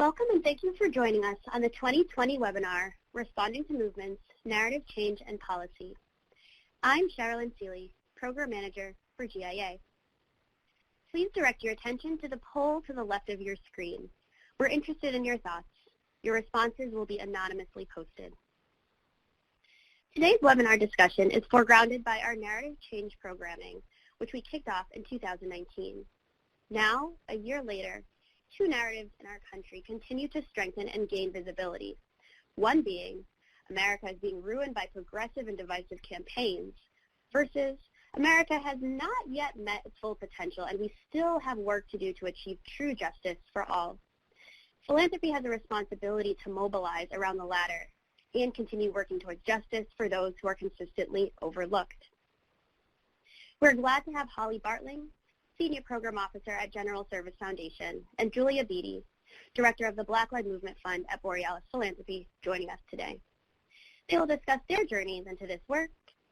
Welcome and thank you for joining us on the 2020 webinar, Responding to Movements, Narrative Change and Policy. I'm Sherilyn Seeley, Program Manager for GIA. Please direct your attention to the poll to the left of your screen. We're interested in your thoughts. Your responses will be anonymously posted. Today's webinar discussion is foregrounded by our narrative change programming, which we kicked off in 2019. Now, a year later, two narratives in our country continue to strengthen and gain visibility. One being, America is being ruined by progressive and divisive campaigns, versus America has not yet met its full potential and we still have work to do to achieve true justice for all. Philanthropy has a responsibility to mobilize around the latter and continue working towards justice for those who are consistently overlooked. We're glad to have Holly Bartling, Senior Program Officer at General Service Foundation, and Julia Beatty, Director of the Black Led Movement Fund at Borealis Philanthropy, joining us today. They will discuss their journeys into this work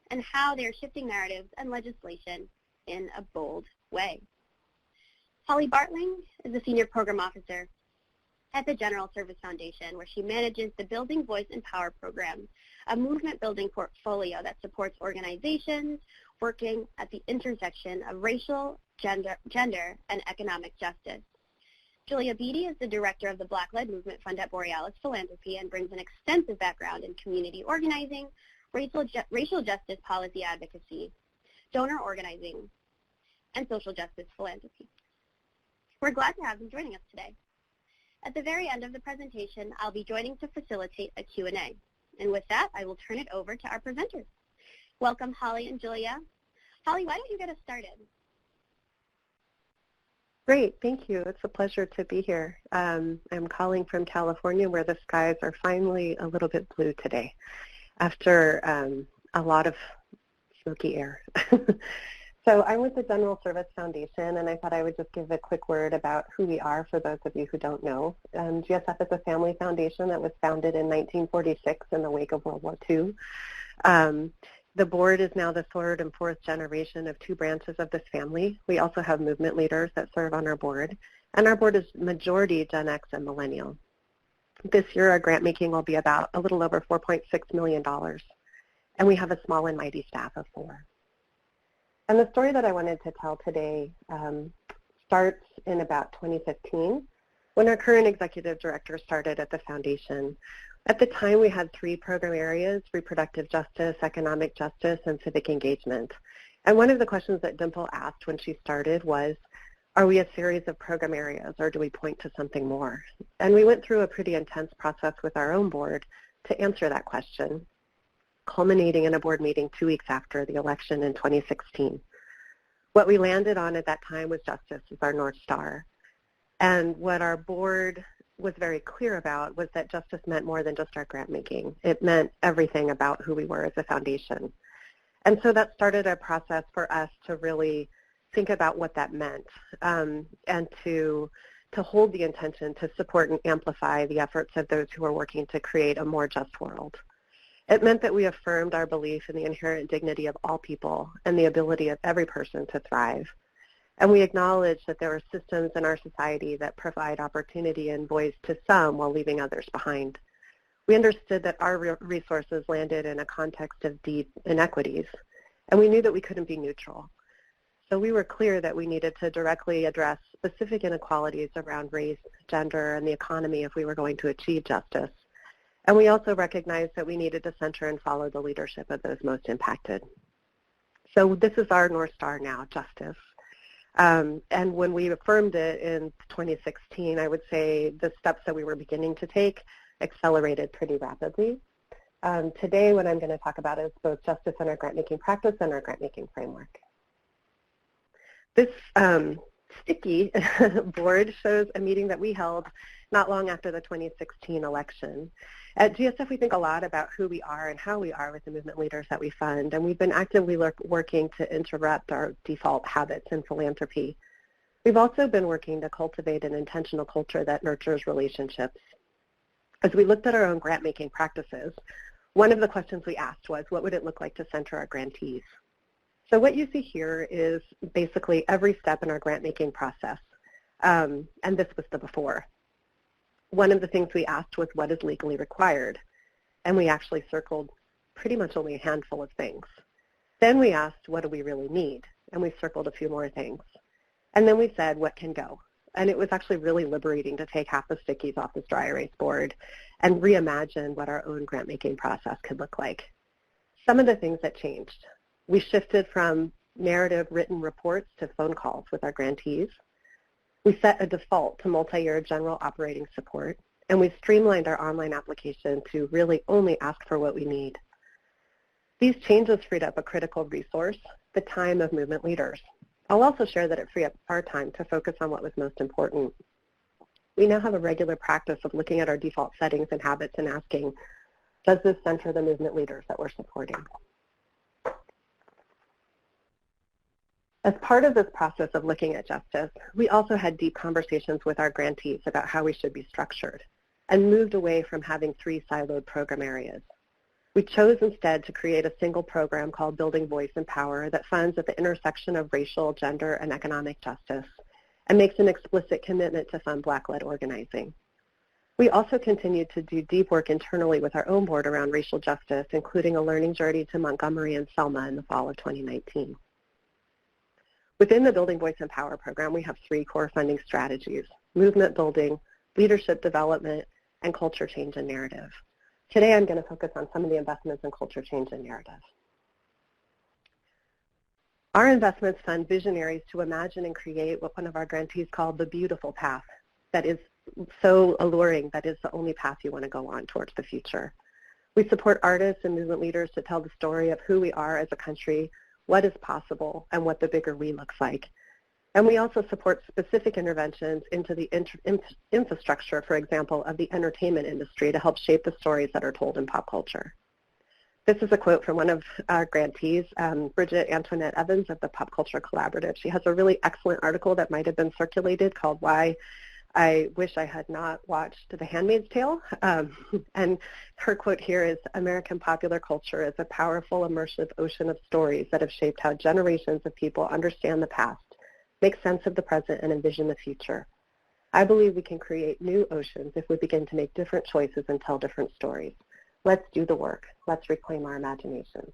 and how they are shifting narratives and legislation in a bold way. Holly Bartling is the Senior Program Officer at the General Service Foundation, where she manages the Building Voice and Power program, a movement-building portfolio that supports organizations working at the intersection of racial, gender, and economic justice. Julia Beatty is the Director of the Black Led Movement Fund at Borealis Philanthropy and brings an extensive background in community organizing, racial justice policy advocacy, donor organizing, and social justice philanthropy. We're glad to have them joining us today. At the very end of the presentation, I'll be joining to facilitate a Q&A. And with that, I will turn it over to our presenters. Welcome, Holly and Julia. Holly, why don't you get us started? Great, thank you. It's a pleasure to be here. I'm calling from California, where the skies are finally a little bit blue today after a lot of smoky air. So I'm with the General Service Foundation, and I thought I would just give a quick word about who we are for those of you who don't know. GSF is a family foundation that was founded in 1946 in the wake of World War II. The board is now the third and fourth generation of two branches of this family. We also have movement leaders that serve on our board, and our board is majority Gen X and millennial. This year, our grant making will be about a little over $4.6 million, and we have a small and mighty staff of 4. And the story that I wanted to tell today starts in about 2015, when our current executive director started at the foundation. At the time, we had 3 program areas: reproductive justice, economic justice, and civic engagement. And one of the questions that Dimple asked when she started was, are we a series of program areas, or do we point to something more? And we went through a pretty intense process with our own board to answer that question, culminating in a board meeting 2 weeks after the election in 2016. What we landed on at that time was justice as our North Star. And what our board was very clear about was that justice meant more than just our grant making. It meant everything about who we were as a foundation. And so that started a process for us to really think about what that meant, and to hold the intention to support and amplify the efforts of those who are working to create a more just world. It meant that we affirmed our belief in the inherent dignity of all people and the ability of every person to thrive. And we acknowledged that there are systems in our society that provide opportunity and voice to some while leaving others behind. We understood that our resources landed in a context of deep inequities, and we knew that we couldn't be neutral. So we were clear that we needed to directly address specific inequalities around race, gender, and the economy if we were going to achieve justice. And we also recognized that we needed to center and follow the leadership of those most impacted. So this is our North Star now, justice. And when we affirmed it in 2016, I would say the steps that we were beginning to take accelerated pretty rapidly. Today, what I'm going to talk about is both justice in our grant-making practice and our grant-making framework. This sticky board shows a meeting that we held not long after the 2016 election. At GSF, we think a lot about who we are and how we are with the movement leaders that we fund, and we've been actively working to interrupt our default habits in philanthropy. We've also been working to cultivate an intentional culture that nurtures relationships. As we looked at our own grant-making practices, one of the questions we asked was, what would it look like to center our grantees? So what you see here is basically every step in our grant-making process, and this was the before. one of the things we asked was what is legally required, and we actually circled pretty much only a handful of things. Then we asked, what do we really need? And we circled a few more things. And then we said, what can go? And it was actually really liberating to take half the stickies off this dry erase board and reimagine what our own grant-making process could look like. Some of the things that changed. We shifted from narrative written reports to phone calls with our grantees. We set a default to multi-year general operating support, and we streamlined our online application to really only ask for what we need. These changes freed up a critical resource, the time of movement leaders. I'll also share that it freed up our time to focus on what was most important. We now have a regular practice of looking at our default settings and habits and asking, does this center the movement leaders that we're supporting? As part of this process of looking at justice, we also had deep conversations with our grantees about how we should be structured and moved away from having 3 siloed program areas. We chose instead to create a single program called Building Voice and Power that funds at the intersection of racial, gender, and economic justice and makes an explicit commitment to fund Black-led organizing. We also continued to do deep work internally with our own board around racial justice, including a learning journey to Montgomery and Selma in the fall of 2019. Within the Building Voice and Power program, we have 3 core funding strategies: movement building, leadership development, and culture change and narrative. Today, I'm going to focus on some of the investments in culture change and narrative. Our investments fund visionaries to imagine and create what one of our grantees called the beautiful path that is so alluring that is the only path you want to go on towards the future. We support artists and movement leaders to tell the story of who we are as a country, what is possible, and what the bigger we looks like. And we also support specific interventions into the infrastructure, for example, of the entertainment industry to help shape the stories that are told in pop culture. This is a quote from one of our grantees, Bridget Antoinette Evans of the Pop Culture Collaborative. She has a really excellent article that might have been circulated called Why I Wish I Had Not Watched The Handmaid's Tale. And her quote here is, American popular culture is a powerful, immersive ocean of stories that have shaped how generations of people understand the past, make sense of the present, and envision the future. I believe we can create new oceans if we begin to make different choices and tell different stories. Let's do the work. Let's reclaim our imaginations.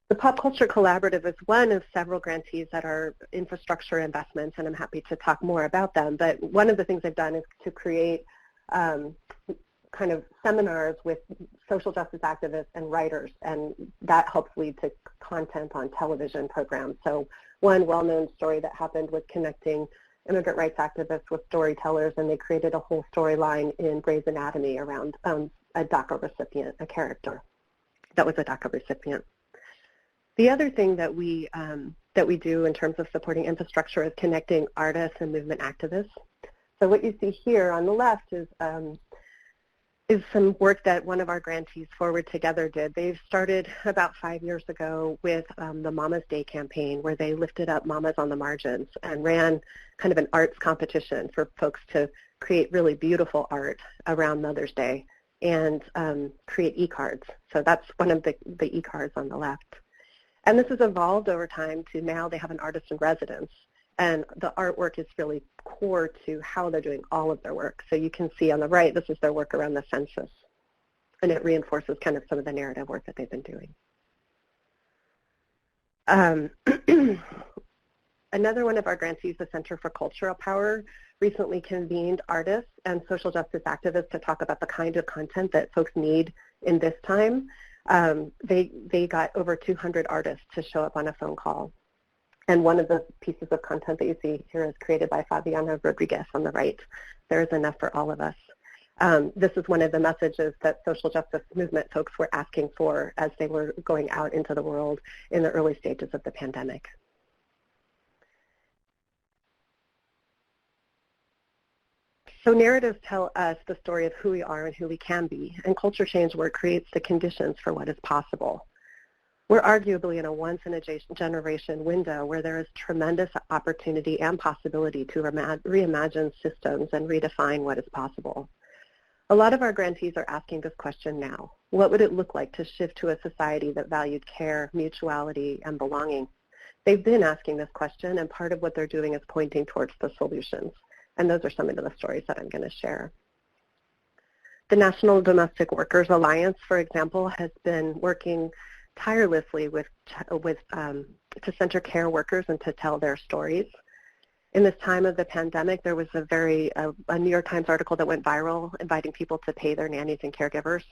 The Pop Culture Collaborative is one of several grantees that are infrastructure investments, and I'm happy to talk more about them. But one of the things I've done is to create kind of seminars with social justice activists and writers, and that helps lead to content on television programs. So one well-known story that happened was connecting immigrant rights activists with storytellers, and they created a whole storyline in Grey's Anatomy around a DACA recipient, a character that was a DACA recipient. The other thing that we do in terms of supporting infrastructure is connecting artists and movement activists. So what you see here on the left is some work that one of our grantees, Forward Together, did. They've started about 5 years ago with the Mama's Day campaign, where they lifted up mamas on the margins and ran kind of an arts competition for folks to create really beautiful art around Mother's Day and create e-cards. So that's one of the e-cards on the left. And this has evolved over time to now they have an artist in residence. And the artwork is really core to how they're doing all of their work. So you can see on the right, this is their work around the census. And it reinforces kind of some of the narrative work that they've been doing. Another one of our grantees, the Center for Cultural Power, recently convened artists and social justice activists to talk about the kind of content that folks need in this time. They got over 200 artists to show up on a phone call. And one of the pieces of content that you see here is created by Fabiana Rodriguez on the right. There is enough for all of us. This is one of the messages that social justice movement folks were asking for as they were going out into the world in the early stages of the pandemic. So narratives tell us the story of who we are and who we can be, and culture change work creates the conditions for what is possible. We're arguably in a once-in-a-generation window where there is tremendous opportunity and possibility to reimagine systems and redefine what is possible. A lot of our grantees are asking this question now. What would it look like to shift to a society that valued care, mutuality, and belonging? They've been asking this question, and part of what they're doing is pointing towards the solutions. And those are some of the stories that I'm going to share. The National Domestic Workers Alliance, for example, has been working tirelessly to center care workers and to tell their stories. In this time of the pandemic, there was a New York Times article that went viral inviting people to pay their nannies and caregivers.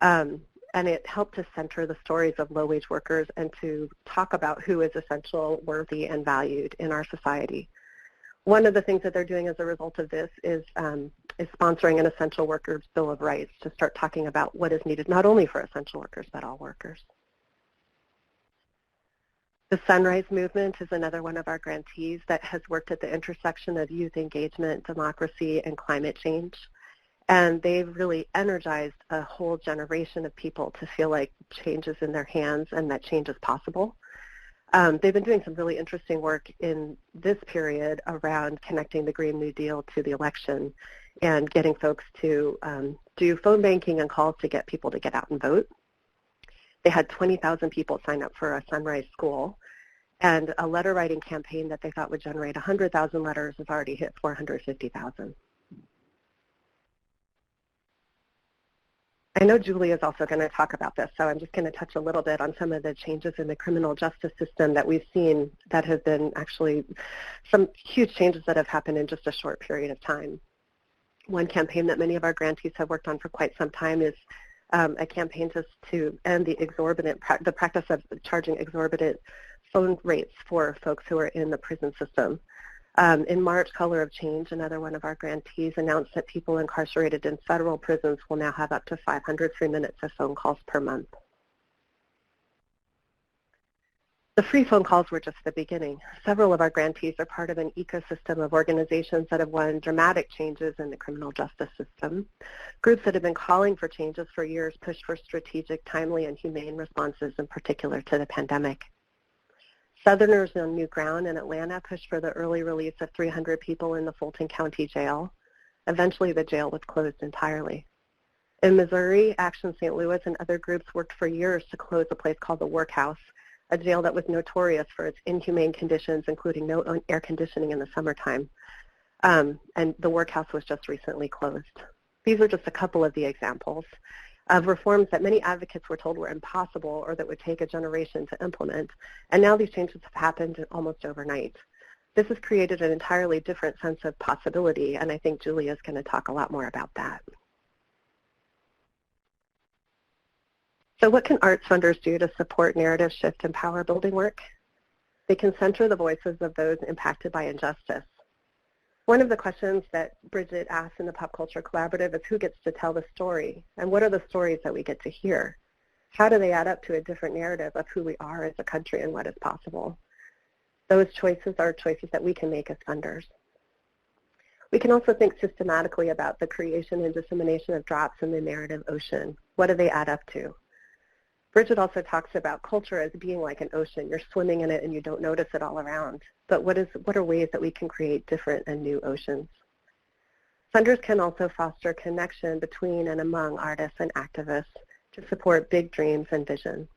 And it helped to center the stories of low-wage workers and to talk about who is essential, worthy, and valued in our society. One of the things that they're doing as a result of this is sponsoring an Essential Workers Bill of Rights to start talking about what is needed not only for essential workers, but all workers. The Sunrise Movement is another one of our grantees that has worked at the intersection of youth engagement, democracy, and climate change. And they've really energized a whole generation of people to feel like change is in their hands and that change is possible. They've been doing some really interesting work in this period around connecting the Green New Deal to the election and getting folks to do phone banking and calls to get people to get out and vote. They had 20,000 people sign up for a Sunrise School, and a letter writing campaign that they thought would generate 100,000 letters has already hit 450,000. I know Julie is also going to talk about this, so I'm just going to touch a little bit on some of the changes in the criminal justice system that we've seen that have been actually some huge changes that have happened in just a short period of time. One campaign that many of our grantees have worked on for quite some time is a campaign to end the practice of charging exorbitant phone rates for folks who are in the prison system. In March, Color of Change, another one of our grantees, announced that people incarcerated in federal prisons will now have up to 500 free minutes of phone calls per month. The free phone calls were just the beginning. Several of our grantees are part of an ecosystem of organizations that have won dramatic changes in the criminal justice system. Groups that have been calling for changes for years pushed for strategic, timely, and humane responses, in particular to the pandemic. Southerners on New Ground in Atlanta pushed for the early release of 300 people in the Fulton County Jail. Eventually, the jail was closed entirely. In Missouri, Action St. Louis and other groups worked for years to close a place called the Workhouse, a jail that was notorious for its inhumane conditions, including no air conditioning in the summertime. And the Workhouse was just recently closed. These are just a couple of the examples of reforms that many advocates were told were impossible or that would take a generation to implement. And now these changes have happened almost overnight. This has created an entirely different sense of possibility, and I think Julia is going to talk a lot more about that. So what can arts funders do to support narrative shift and power building work? They can center the voices of those impacted by injustice. One of the questions that Bridget asked in the Pop Culture Collaborative is who gets to tell the story, and what are the stories that we get to hear? How do they add up to a different narrative of who we are as a country and what is possible? Those choices are choices that we can make as funders. We can also think systematically about the creation and dissemination of drops in the narrative ocean. What do they add up to? Bridget also talks about culture as being like an ocean. You're swimming in it and you don't notice it all around. But what are ways that we can create different and new oceans? Funders can also foster connection between and among artists and activists to support big dreams and vision.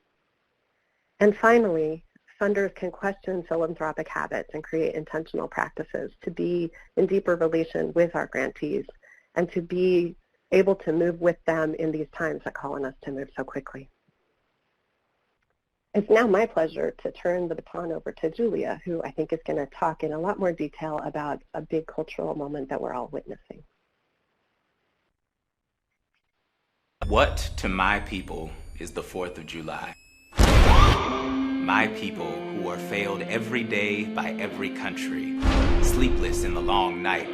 And finally, funders can question philanthropic habits and create intentional practices to be in deeper relation with our grantees and to be able to move with them in these times that call on us to move so quickly. It's now my pleasure to turn the baton over to Julia, who I think is going to talk in a lot more detail about a big cultural moment that we're all witnessing. What to my people is the 4th of July? My people who are failed every day by every country, sleepless in the long night,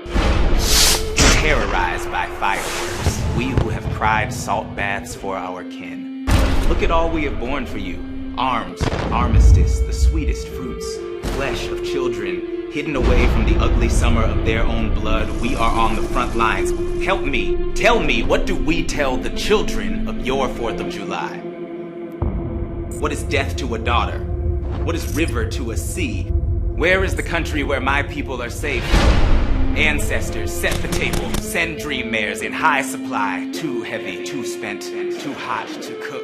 terrorized by fireworks, we who have cried salt baths for our kin. Look at all we have borne for you. Arms, armistice, the sweetest fruits, flesh of children, hidden away from the ugly summer of their own blood. We are on the front lines. Help me, tell me, what do we tell the children of your 4th of July? What is death to a daughter? What is river to a sea? Where is the country where my people are safe? Ancestors, set the table, send dream mares in high supply, too heavy, too spent, too hot to cook.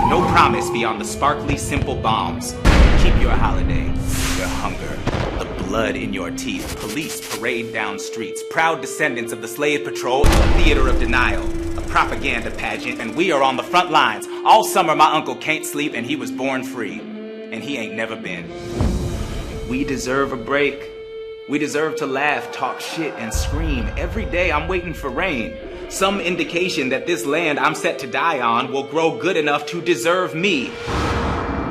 No promise beyond the sparkly, simple bombs. Keep your holiday, your hunger, the blood in your teeth. Police parade down streets, proud descendants of the slave patrol, a theater of denial, a propaganda pageant, and we are on the front lines. All summer my uncle can't sleep and he was born free, and he ain't never been. We deserve a break. We deserve to laugh, talk shit, and scream. Every day I'm waiting for rain. Some indication that this land I'm set to die on will grow good enough to deserve me.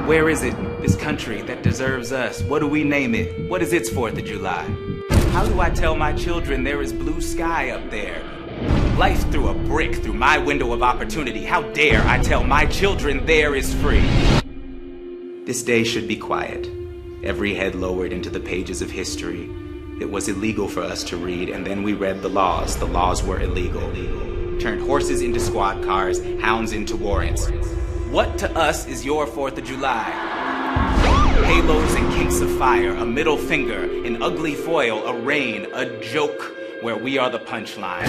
Where is it, this country that deserves us? What do we name it? What is its 4th of July? How do I tell my children there is blue sky up there? Life threw a brick through my window of opportunity. How dare I tell my children there is free? This day should be quiet. Every head lowered into the pages of history. It was illegal for us to read, and then we read the laws. The laws were illegal. Turned horses into squad cars, hounds into warrants. What to us is your 4th of July? Halos and kinks of fire, a middle finger, an ugly foil, a rain, a joke where we are the punchline.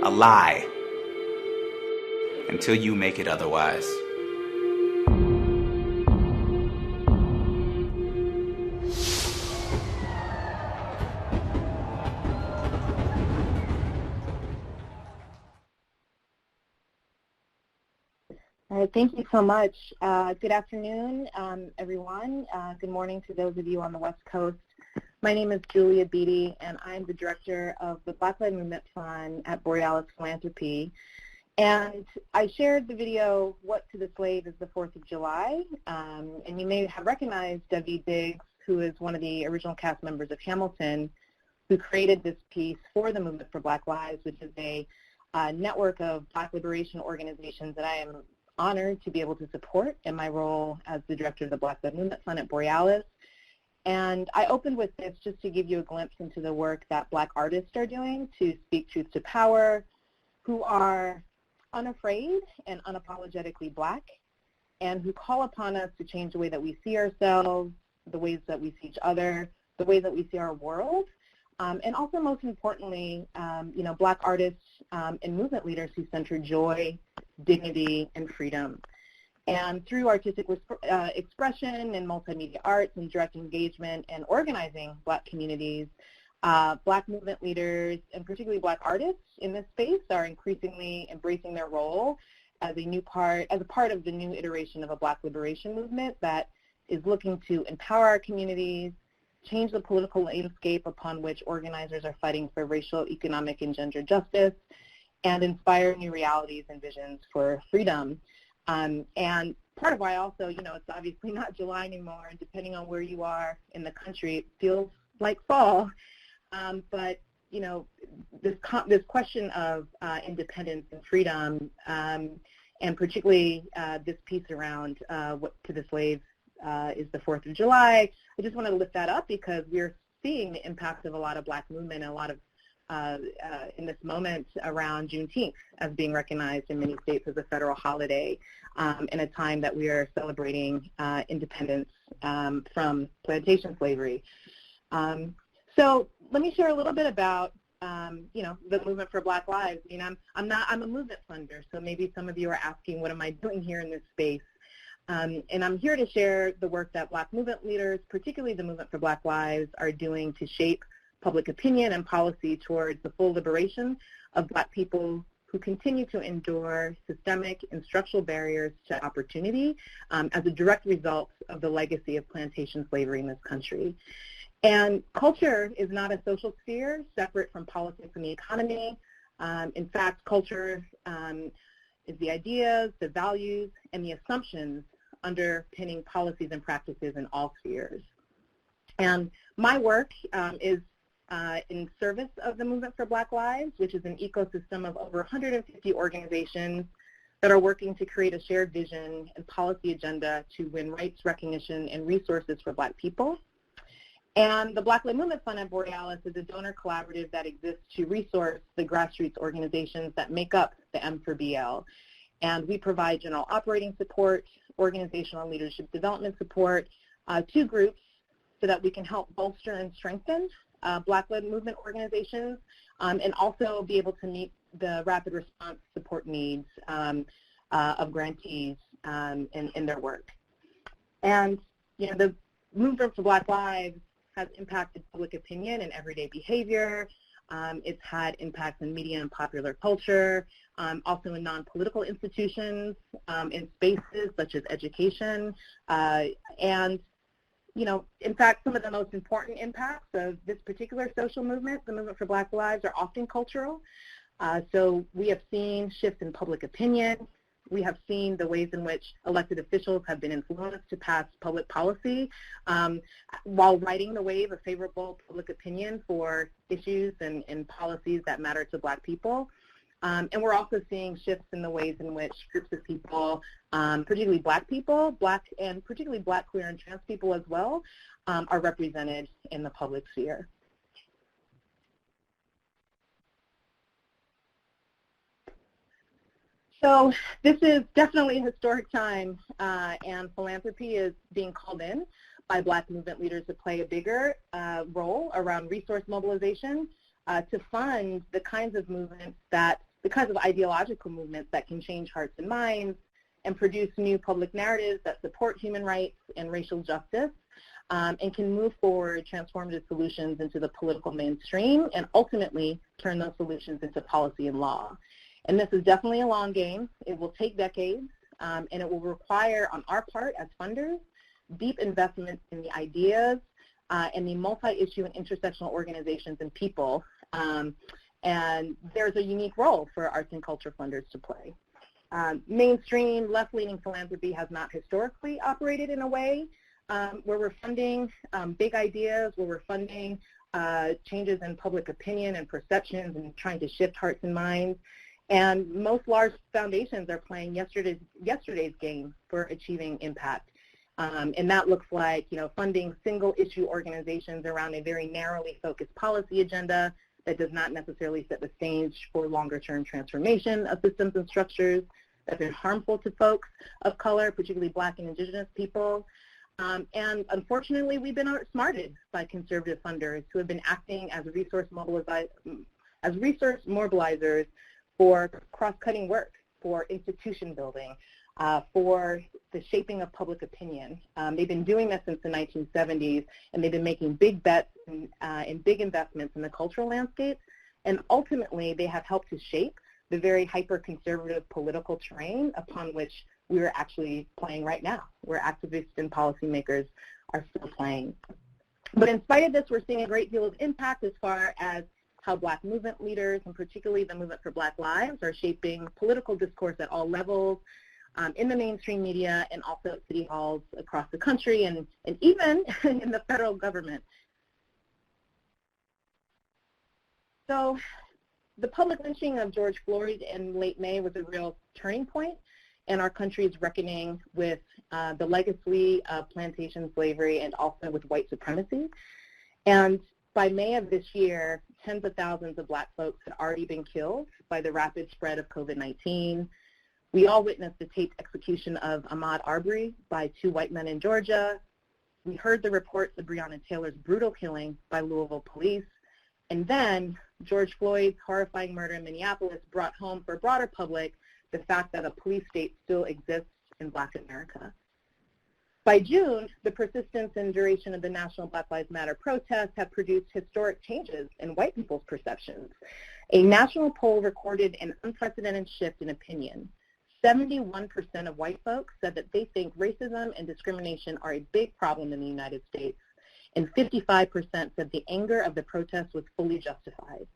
A lie. Until you make it otherwise. All right, thank you so much. Good afternoon, everyone. Good morning to those of you on the West Coast. My name is Julia Beatty, and I'm the director of the Black Lives Movement Fund at Borealis Philanthropy. And I shared the video, What to the Slave is the 4th of July, and you may have recognized W. Diggs, who is one of the original cast members of Hamilton, who created this piece for the Movement for Black Lives, which is a network of Black liberation organizations that I am honored to be able to support in my role as the director of the Black Lives Movement Fund at Borealis. And I opened with this just to give you a glimpse into the work that Black artists are doing to speak truth to power, who are unafraid and unapologetically Black, and who call upon us to change the way that we see ourselves, the ways that we see each other, the ways that we see our world, and also most importantly, Black artists and movement leaders who center joy, dignity, and freedom. And through artistic expression and multimedia arts and direct engagement and organizing Black communities, Black movement leaders and particularly Black artists in this space are increasingly embracing their role as a part of the new iteration of a Black liberation movement that is looking to empower our communities, change the political landscape upon which organizers are fighting for racial, economic, and gender justice, and inspire new realities and visions for freedom. And part of why also, it's obviously not July anymore, and depending on where you are in the country, it feels like fall. But, this question of independence and freedom, and particularly this piece around what to the slave is the 4th of July, I just want to lift that up because we're seeing the impact of a lot of Black movement and a lot of in this moment around Juneteenth as being recognized in many states as a federal holiday in a time that we are celebrating independence from plantation slavery. So let me share a little bit about the movement for Black Lives. I'm a movement funder, so maybe some of you are asking, what am I doing here in this space? And I'm here to share the work that Black movement leaders, particularly the Movement for Black Lives, are doing to shape public opinion and policy towards the full liberation of Black people who continue to endure systemic and structural barriers to opportunity as a direct result of the legacy of plantation slavery in this country. And culture is not a social sphere separate from politics and the economy. In fact, culture is the ideas, the values, and the assumptions underpinning policies and practices in all spheres. And my work is in service of the Movement for Black Lives, which is an ecosystem of over 150 organizations that are working to create a shared vision and policy agenda to win rights recognition and resources for Black people. And the Black Lives Movement Fund at Borealis is a donor collaborative that exists to resource the grassroots organizations that make up the M4BL. And we provide general operating support, organizational and leadership development support to groups so that we can help bolster and strengthen Black-led movement organizations and also be able to meet the rapid response support needs of grantees in their work. And, you know, the movement for Black Lives has impacted public opinion and everyday behavior. It's had impacts in media and popular culture, also in non-political institutions, in spaces such as education, and, you know, in fact, some of the most important impacts of this particular social movement, the movement for Black Lives, are often cultural. So we have seen shifts in public opinion. We have seen the ways in which elected officials have been influenced to pass public policy while riding the wave of favorable public opinion for issues and policies that matter to Black people. And we're also seeing shifts in the ways in which groups of people, particularly Black people, and particularly Black, queer, and trans people as well, are represented in the public sphere. So this is definitely a historic time, and philanthropy is being called in by Black movement leaders to play a bigger role around resource mobilization to fund the kinds of movements the kinds of ideological movements that can change hearts and minds and produce new public narratives that support human rights and racial justice, and can move forward transformative solutions into the political mainstream and ultimately turn those solutions into policy and law. And this is definitely a long game. It will take decades, and it will require, on our part as funders, deep investments in the ideas and the multi-issue and intersectional organizations and people. And there's a unique role for arts and culture funders to play. Mainstream, left-leaning philanthropy has not historically operated in a way where we're funding big ideas, where we're funding changes in public opinion and perceptions and trying to shift hearts and minds. And most large foundations are playing yesterday's game for achieving impact. And that looks like, you know, funding single-issue organizations around a very narrowly focused policy agenda that does not necessarily set the stage for longer-term transformation of systems and structures that are harmful to folks of color, particularly Black and Indigenous people. And unfortunately, we've been outsmarted by conservative funders who have been acting as resource mobilizers for cross-cutting work, for institution building, for the shaping of public opinion. They've been doing this since the 1970s, and they've been making big bets and big investments in the cultural landscape, and ultimately they have helped to shape the very hyper-conservative political terrain upon which we're actually playing right now, where activists and policymakers are still playing. But in spite of this, we're seeing a great deal of impact as far as how Black movement leaders, and particularly the movement for Black Lives, are shaping political discourse at all levels, in the mainstream media and also at city halls across the country and even in the federal government. So the public lynching of George Floyd in late May was a real turning point in our country's reckoning with the legacy of plantation slavery and also with white supremacy. And by May of this year, tens of thousands of Black folks had already been killed by the rapid spread of COVID-19. We all witnessed the taped execution of Ahmaud Arbery by 2 white men in Georgia. We heard the reports of Breonna Taylor's brutal killing by Louisville police. And then George Floyd's horrifying murder in Minneapolis brought home for a broader public the fact that a police state still exists in Black America. By June, the persistence and duration of the National Black Lives Matter protests have produced historic changes in white people's perceptions. A national poll recorded an unprecedented shift in opinion. 71% of white folks said that they think racism and discrimination are a big problem in the United States, and 55% said the anger of the protests was fully justified.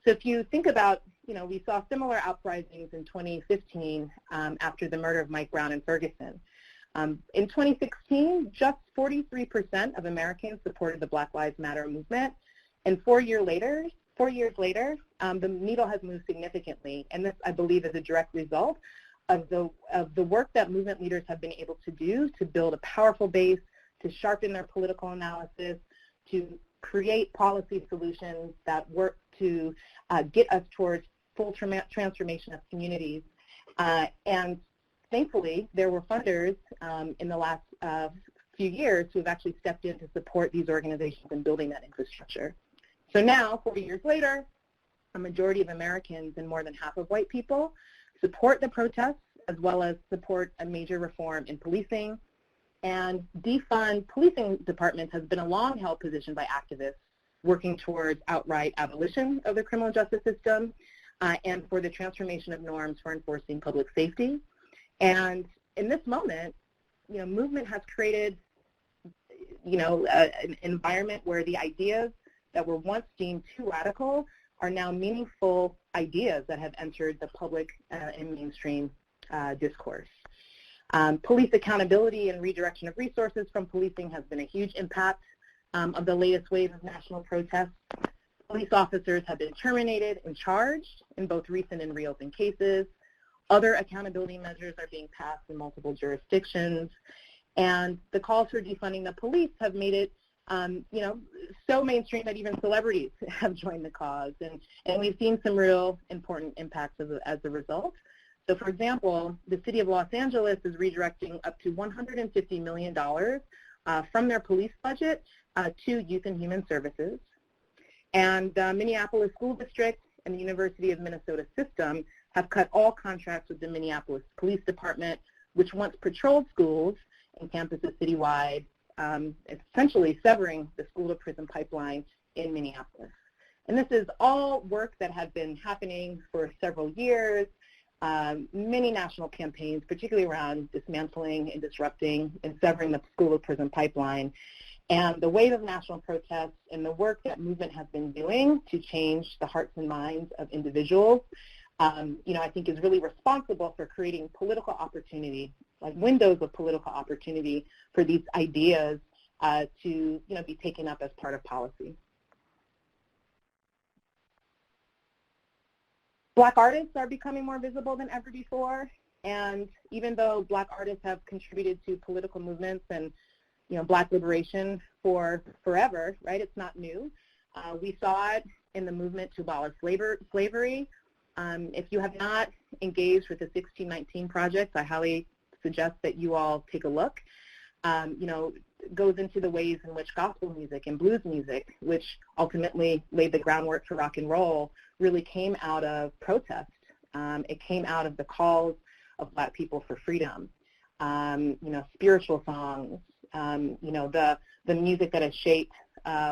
So if you think about, you know, we saw similar uprisings in 2015 after the murder of Mike Brown in Ferguson. In 2016, just 43% of Americans supported the Black Lives Matter movement, and 4 years later, the needle has moved significantly, and this, I believe, is a direct result of the work that movement leaders have been able to do to build a powerful base, to sharpen their political analysis, to create policy solutions that work to get us towards full transformation of communities. And thankfully, there were funders in the last few years who have actually stepped in to support these organizations in building that infrastructure. So now, 4 years later, a majority of Americans and more than half of white people support the protests as well as support a major reform in policing. And defund policing departments has been a long-held position by activists working towards outright abolition of the criminal justice system and for the transformation of norms for enforcing public safety. And in this moment, movement has created, an environment where the ideas that were once deemed too radical are now meaningful ideas that have entered the public and mainstream discourse. Police accountability and redirection of resources from policing has been a huge impact of the latest wave of national protests. Police officers have been terminated and charged in both recent and reopened cases. Other accountability measures are being passed in multiple jurisdictions. And the calls for defunding the police have made it, so mainstream that even celebrities have joined the cause. And we've seen some real important impacts as a result. So, for example, the city of Los Angeles is redirecting up to $150 million from their police budget to youth and human services. And the Minneapolis School District and the University of Minnesota system have cut all contracts with the Minneapolis Police Department, which once patrolled schools and campuses citywide, essentially severing the school-to-prison pipeline in Minneapolis. And this is all work that had been happening for several years, many national campaigns, particularly around dismantling and disrupting and severing the school-to-prison pipeline. And the wave of national protests and the work that movement has been doing to change the hearts and minds of individuals, I think is really responsible for creating political opportunity, like windows of political opportunity for these ideas to, be taken up as part of policy. Black artists are becoming more visible than ever before, and even though Black artists have contributed to political movements and Black liberation for forever, right? It's not new. We saw it in the movement to abolish slavery. If you have not engaged with the 1619 Project, I highly suggest that you all take a look. Goes into the ways in which gospel music and blues music, which ultimately laid the groundwork for rock and roll, really came out of protest. It came out of the calls of Black people for freedom. Spiritual songs, the music that has shaped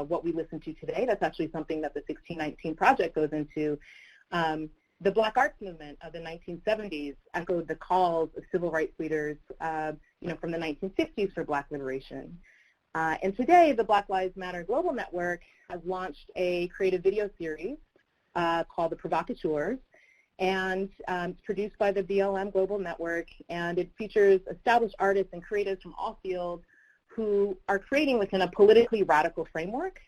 what we listen to today. That's actually something that the 1619 Project goes into. The Black arts movement of the 1970s echoed the calls of civil rights leaders, from the 1960s for Black liberation. And today, the Black Lives Matter Global Network has launched a creative video series called The Provocateurs, and it's produced by the BLM Global Network, and it features established artists and creatives from all fields who are creating within a politically radical framework.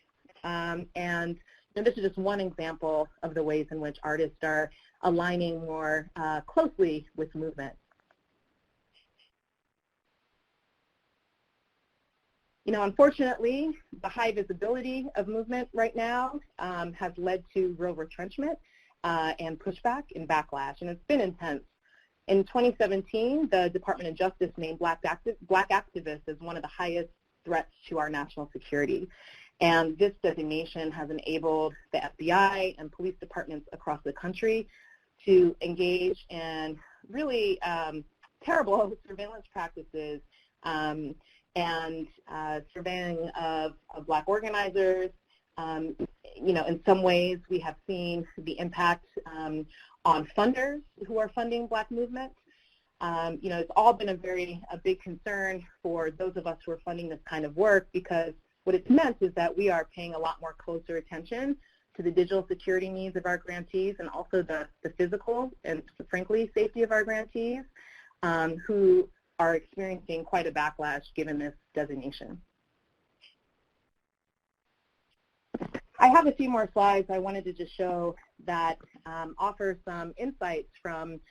And this is just one example of the ways in which artists are aligning more closely with movement. Unfortunately, the high visibility of movement right now has led to real retrenchment and pushback and backlash, and it's been intense. In 2017, the Department of Justice named Black activists as one of the highest threats to our national security. And this designation has enabled the FBI and police departments across the country to engage in really terrible surveillance practices and surveilling of Black organizers. In some ways, we have seen the impact on funders who are funding Black movement. It's all been a big concern for those of us who are funding this kind of work, because what it's meant is that we are paying a lot more closer attention to the digital security needs of our grantees and also the physical and, frankly, safety of our grantees who are experiencing quite a backlash given this designation. I have a few more slides I wanted to just show that offer some insights from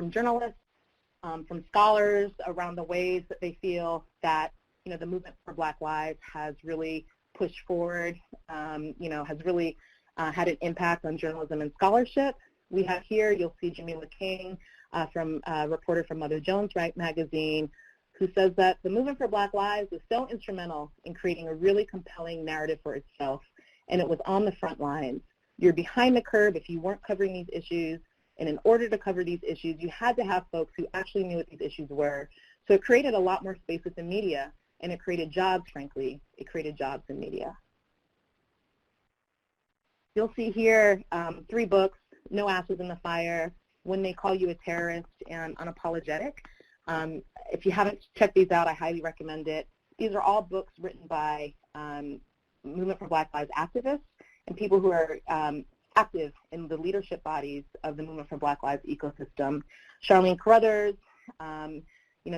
journalists, from scholars around the ways that they feel that the movement for Black Lives has really pushed forward, has really had an impact on journalism and scholarship. We have here, you'll see Jamila King, from a reporter from Mother Jones magazine, who says that the movement for Black Lives was so instrumental in creating a really compelling narrative for itself, and it was on the front lines. You're behind the curve if you weren't covering these issues, and in order to cover these issues, you had to have folks who actually knew what these issues were. So it created a lot more space within media, and it created jobs, frankly. It created jobs in media. You'll see here 3 books, No Ashes in the Fire, When They Call You a Terrorist, and Unapologetic. If you haven't checked these out, I highly recommend it. These are all books written by Movement for Black Lives activists and people who are active in the leadership bodies of the Movement for Black Lives ecosystem. Charlene Carruthers,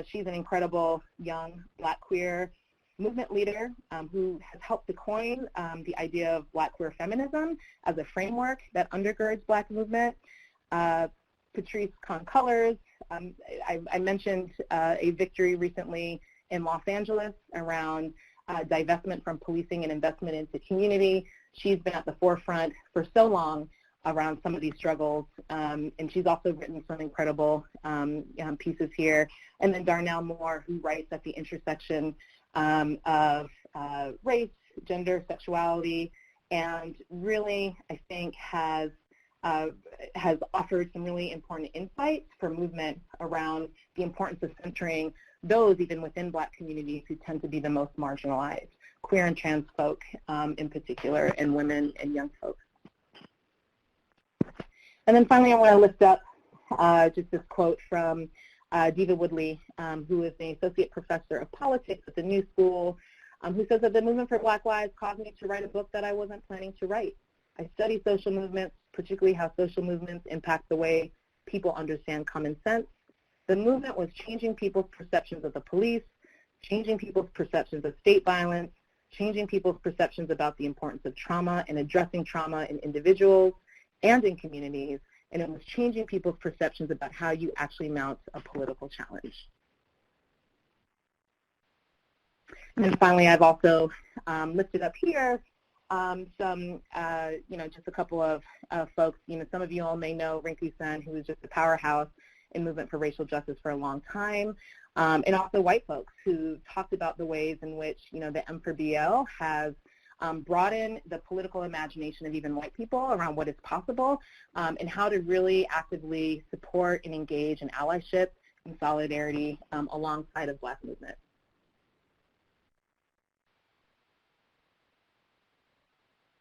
she's an incredible young Black queer movement leader who has helped to coin the idea of Black queer feminism as a framework that undergirds Black movement. Patrice Concolors, I mentioned a victory recently in Los Angeles around divestment from policing and investment into community. She's been at the forefront for so long around some of these struggles, and she's also written some incredible pieces here. And then Darnell Moore, who writes at the intersection of race, gender, sexuality, and really, I think, has offered some really important insights for movement around the importance of centering those even within Black communities who tend to be the most marginalized, queer and trans folk in particular, and women and young folks. And then finally, I want to lift up just this quote from Diva Woodley, who is an associate professor of politics at the New School, who says that the Movement for Black Lives caused me to write a book that I wasn't planning to write. I study social movements, particularly how social movements impact the way people understand common sense. The movement was changing people's perceptions of the police, changing people's perceptions of state violence, changing people's perceptions about the importance of trauma and addressing trauma in individuals and in communities, and it was changing people's perceptions about how you actually mount a political challenge. And then finally, I've also listed up here just a couple of folks. Some of you all may know Rinku Sen, who is just a powerhouse in Movement for Racial Justice for a long time, and also white folks who talked about the ways in which, the M4BL has broadened the political imagination of even white people around what is possible and how to really actively support and engage in allyship and solidarity alongside of Black movement.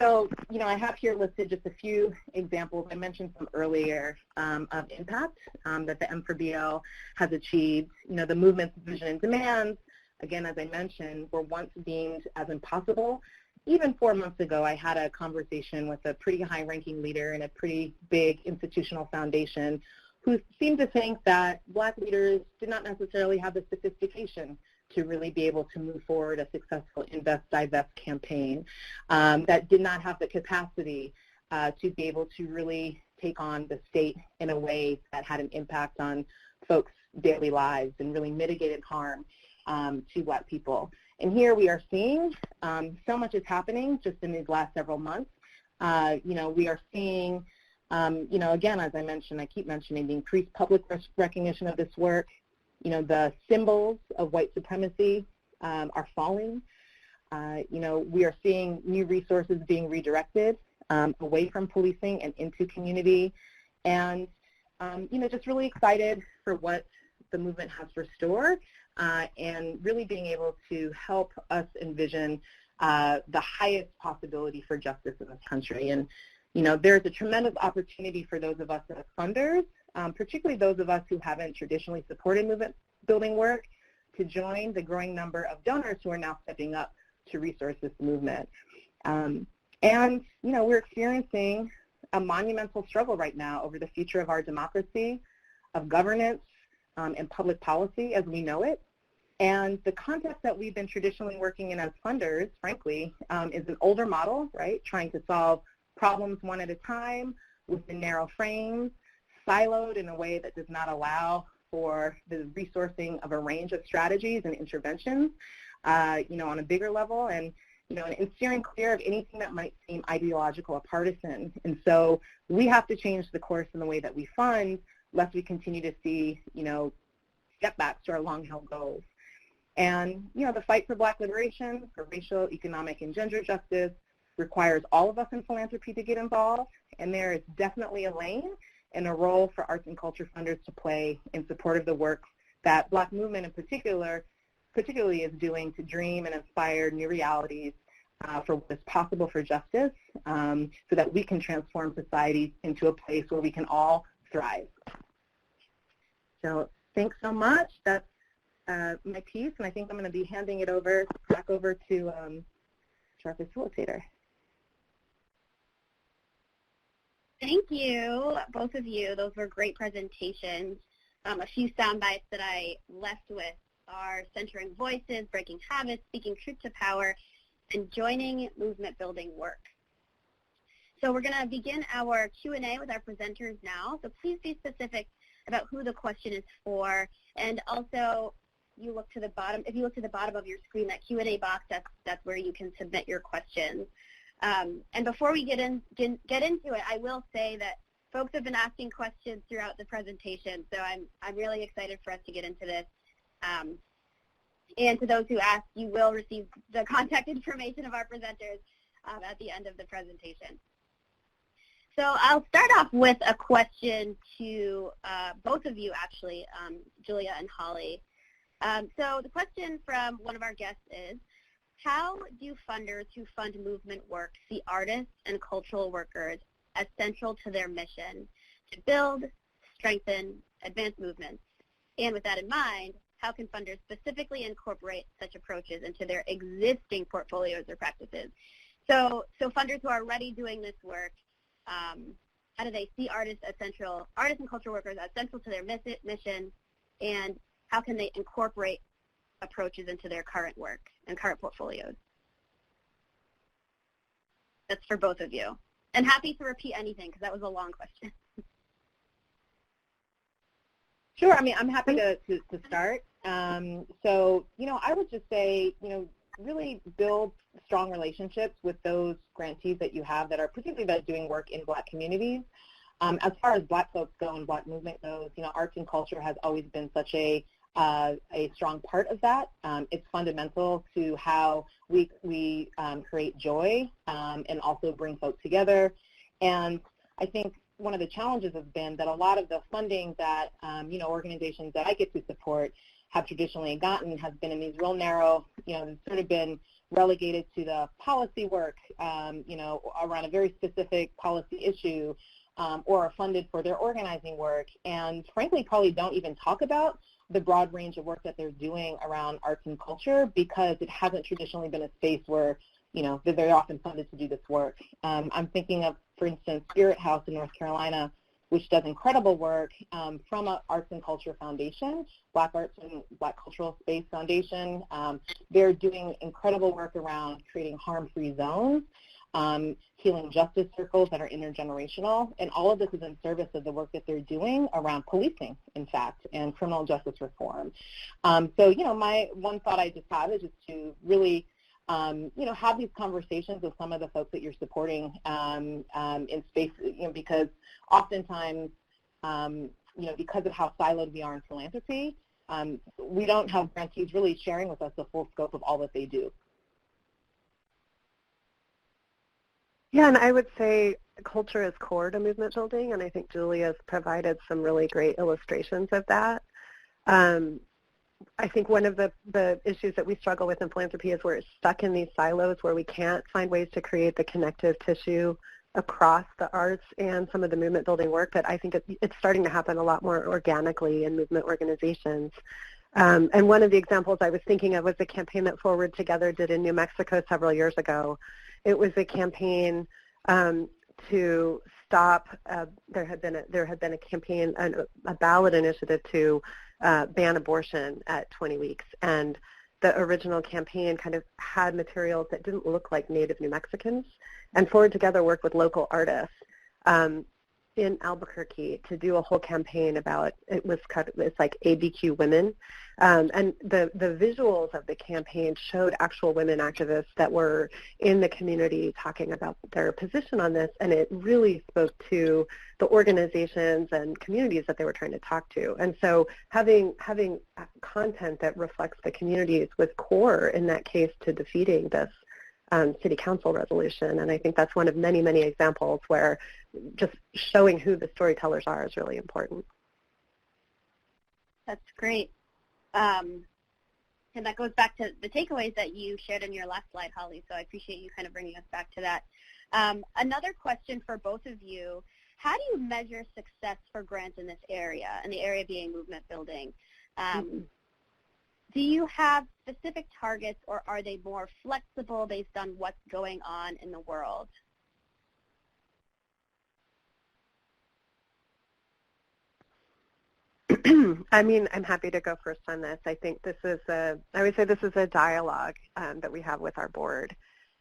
So, I have here listed just a few examples. I mentioned some earlier of impact that the M4BL has achieved. The movement's vision and demands, again, as I mentioned, were once deemed as impossible. Even 4 months ago, I had a conversation with a pretty high-ranking leader in a pretty big institutional foundation who seemed to think that Black leaders did not necessarily have the sophistication to really be able to move forward a successful Invest, Divest campaign, that did not have the capacity to be able to really take on the state in a way that had an impact on folks' daily lives and really mitigated harm to Black people. And here we are seeing so much is happening just in these last several months. We are seeing, again, as I mentioned, I keep mentioning the increased public recognition of this work. The symbols of white supremacy are falling. We are seeing new resources being redirected away from policing and into community. And, just really excited for what the movement has for store and really being able to help us envision the highest possibility for justice in this country. And, there's a tremendous opportunity for those of us as funders, particularly those of us who haven't traditionally supported movement building work, to join the growing number of donors who are now stepping up to resource this movement. We're experiencing a monumental struggle right now over the future of our democracy, of governance, and public policy as we know it. And the context that we've been traditionally working in as funders, frankly, is an older model, right? Trying to solve problems one at a time within narrow frames, siloed in a way that does not allow for the resourcing of a range of strategies and interventions, on a bigger level, and steering clear of anything that might seem ideological or partisan. And so we have to change the course in the way that we fund, lest we continue to see, setbacks to our long-held goals. And, the fight for Black liberation, for racial, economic, and gender justice requires all of us in philanthropy to get involved, and there is definitely a lane and a role for arts and culture funders to play in support of the work that Black movement in particularly is doing to dream and inspire new realities for what is possible for justice, so that we can transform society into a place where we can all thrive. So thanks so much. That's my piece, and I think I'm going to be handing it back over to our facilitator. Thank you, both of you. Those were great presentations. A few sound bites that I left with are centering voices, breaking habits, speaking truth to power, and joining movement building work. So we're going to begin our Q&A with our presenters now. So please be specific about who the question is for, and also if you look to the bottom of your screen, that Q&A box, that's where you can submit your questions. And before we get into it, I will say that folks have been asking questions throughout the presentation, so I'm really excited for us to get into this. And to those who asked, you will receive the contact information of our presenters at the end of the presentation. So I'll start off with a question to both of you, actually, Julia and Holly. So the question from one of our guests is, how do funders who fund movement work see artists and cultural workers as central to their mission to build, strengthen, advance movements? And with that in mind, how can funders specifically incorporate such approaches into their existing portfolios or practices? So funders who are already doing this work, how do they see artists and cultural workers as central to their mission, and how can they incorporate approaches into their current work and current portfolios? That's for both of you. And happy to repeat anything, because that was a long question. Sure. I mean, I'm happy to start. So, I would just say, really build strong relationships with those grantees that you have that are particularly doing work in Black communities. As far as Black folks go and Black movement goes, arts and culture has always been such a strong part of that. It's fundamental to how we create joy and also bring folks together. And I think one of the challenges has been that a lot of the funding that organizations that I get to support have traditionally gotten has been in these real narrow, sort of been relegated to the policy work, around a very specific policy issue, or are funded for their organizing work, and frankly probably don't even talk about the broad range of work that they're doing around arts and culture, because it hasn't traditionally been a space where, they're very often funded to do this work. I'm thinking of, for instance, Spirit House in North Carolina, which does incredible work from an Arts and Culture Foundation, Black Arts and Black Cultural Space Foundation. They're doing incredible work around creating harm-free zones, healing justice circles that are intergenerational, and all of this is in service of the work that they're doing around policing, in fact, and criminal justice reform. So, my one thought I just have is just to really, have these conversations with some of the folks that you're supporting in space, because oftentimes, because of how siloed we are in philanthropy, we don't have grantees really sharing with us the full scope of all that they do. Yeah, and I would say culture is core to movement building, and I think Julia's provided some really great illustrations of that. I think one of the issues that we struggle with in philanthropy is we're stuck in these silos where we can't find ways to create the connective tissue across the arts and some of the movement building work, but I think it's starting to happen a lot more organically in movement organizations. And one of the examples I was thinking of was the campaign that Forward Together did in New Mexico several years ago. It was a campaign to stop, there had been a campaign, a ballot initiative to ban abortion at 20 weeks. And the original campaign kind of had materials that didn't look like Native New Mexicans. And Forward Together worked with local artists in Albuquerque to do a whole campaign about, it's like ABQ women. And the visuals of the campaign showed actual women activists that were in the community talking about their position on this, and it really spoke to the organizations and communities that they were trying to talk to. And so having content that reflects the communities was core in that case to defeating this city council resolution. And I think that's one of many, many examples where just showing who the storytellers are is really important. That's great. And that goes back to the takeaways that you shared in your last slide, Holly, so I appreciate you kind of bringing us back to that. Another question for both of you, how do you measure success for grants in this area, and the area being movement building? Do you have specific targets, or are they more flexible based on what's going on in the world? I mean, I'm happy to go first on this. I think this is I would say this is a dialogue that we have with our board